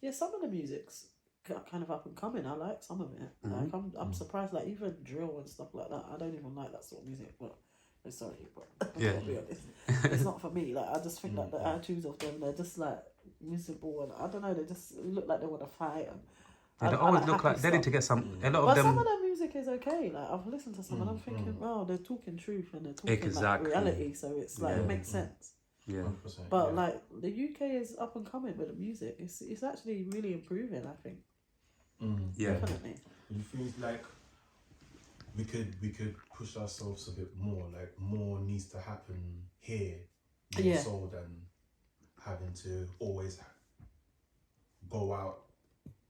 Yeah, some of the music's kind of up and coming. I like some of it. Like I'm surprised. Like even drill and stuff like that. I don't even like that sort of music. But sorry, but I've got to be honest, it's not for me. Like I just think that the attitudes of them, they're just like miserable, and I don't know. They just look like they want to fight. And Yeah, they always look like they need to get some. A lot of them. Some of their music is okay. Like I've listened to some, and I'm thinking, oh, they're talking truth and they're talking like reality. So it's like it makes sense. Yeah, 100%, but like the UK is up and coming with the music. It's actually really improving. I think. Yeah, definitely. You feel like we could push ourselves a bit more. Like more needs to happen here, more so than having to always go out.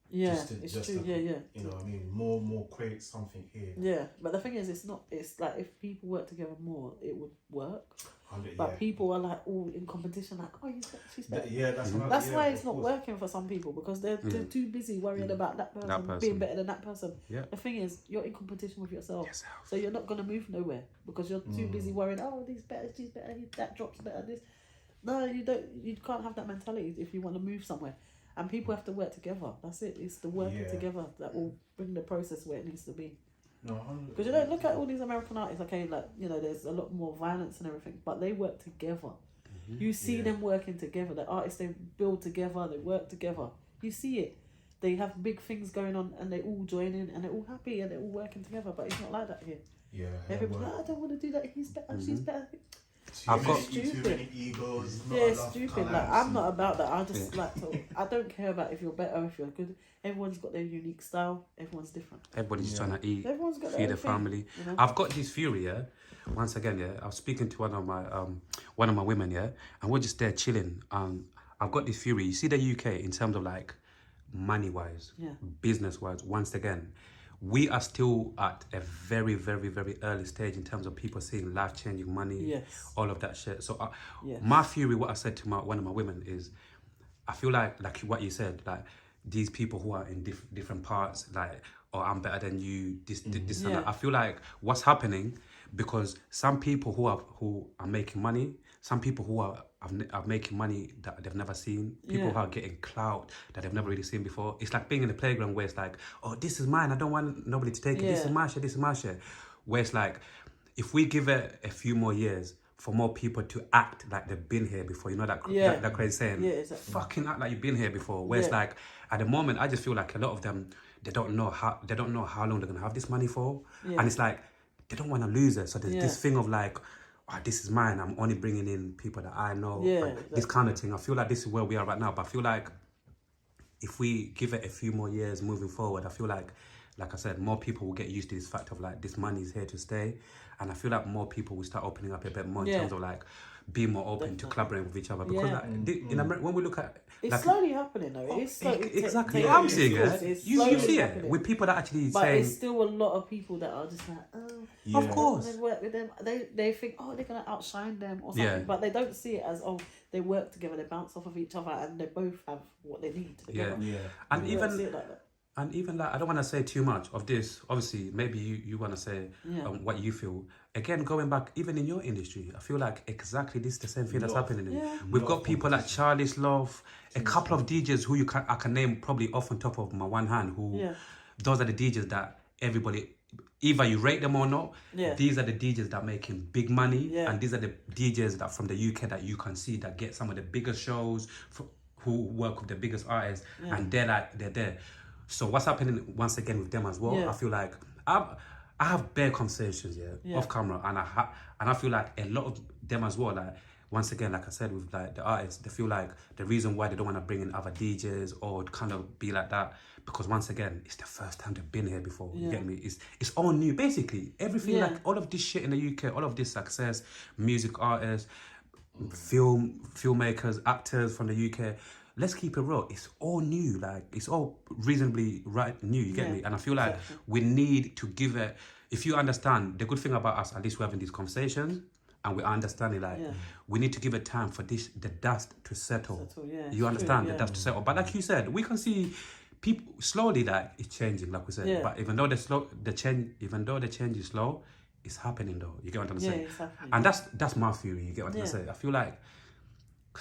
Yeah, it's true. Yeah. You know what I mean? More create something here. Yeah, but the thing is, it's not. It's like if people work together more, it would work. But people are like all in competition, like, oh, she's better. Yeah, that's why it's not working for some people because they're too busy worrying about that person being better than that person. Yeah. The thing is, you're in competition with yourself, so you're not gonna move nowhere because you're too busy worrying. Oh, he's better, she's better, that drops better. This, no, you don't. You can't have that mentality if you want to move somewhere. And people have to work together. That's it. It's the working together that will bring the process where it needs to be. No, because you don't look at all these American artists. Okay, like there's a lot more violence and everything, but they work together. You see them working together. The artists, they build together. They work together. You see it. They have big things going on, and they all join in, and they're all happy, and they're all working together. But it's not like that here. Yeah. Everybody, I don't want to do that. He's better. She's better. Too many egos. It's stupid. Like I'm not about that. I just like to. I don't care about if you're better or if you're good. Everyone's got their unique style. Everyone's different. Everybody's trying to eat, Everyone's got feed their family. I've got this theory. Once again, I was speaking to one of my women. And we're just there chilling. I've got this theory. You see the UK in terms of like money wise, business wise. Once again, we are still at a very, very, very early stage in terms of people seeing life-changing money, all of that shit. So my theory, what I said to one of my women is, I feel like what you said, like these people who are in different parts, like, oh, I'm better than you, this and that. I feel like what's happening, because some people who are making money, some people who are making money that they've never seen, people who are getting clout that they've never really seen before. It's like being in the playground where it's like, oh, this is mine, I don't want nobody to take it, this is my share. Where it's like, if we give it a few more years for more people to act like they've been here before, you know that crazy saying, exactly. Fucking act like you've been here before. Where it's like, at the moment, I just feel like a lot of them, they don't know how long they're gonna have this money for, and it's like they don't want to lose it. So there's this thing of like, oh, this is mine. I'm only bringing in people that I know. This kind of thing. I feel like this is where we are right now. But I feel like if we give it a few more years moving forward, I feel like I said, more people will get used to this fact of like this money is here to stay, and I feel like more people will start opening up a bit more in terms of like being more open to collaborating with each other. Because like, in America, when we look at it's slowly happening though. It's slowly exactly. I'm seeing it. You see it with people that actually but saying. But it's still a lot of people that are just like, oh, of course. They work with them. They think, oh, they're gonna outshine them or something. But they don't see it as, oh, they work together. They bounce off of each other, and they both have what they need together. And even see it like that. And even like, I don't want to say too much of this. Obviously, maybe you want to say what you feel. Again, going back, even in your industry, I feel like exactly this is the same thing that's happening. We've got people like Charlie's Love, a couple of DJs who I can name probably off on top of my one hand, who those are the DJs that everybody, either you rate them or not, these are the DJs that are making big money, and these are the DJs that from the UK that you can see that get some of the biggest shows, who work with the biggest artists, and they're there. So what's happening once again with them as well? I feel like I have bare conversations off camera, and I feel like a lot of them as well. Like once again, like I said, with like the artists, they feel like the reason why they don't want to bring in other DJs or kind of be like that, because once again, it's the first time they've been here before. You get me? It's all new. Basically, everything like all of this shit in the UK, all of this success, music artists, filmmakers, actors from the UK. Let's keep it real. It's all new. Like, it's all reasonably new. You get me? And I feel like we need to give it. If you understand, the good thing about us, at least we're having these conversations, and we're understanding, like, we need to give it time for the dust to settle. You understand? The dust to settle. But like you said, we can see people slowly, like, it's changing, like we said. But even though the change is slow, it's happening though. You get what I'm saying? And that's my theory. You get what I'm saying? I feel like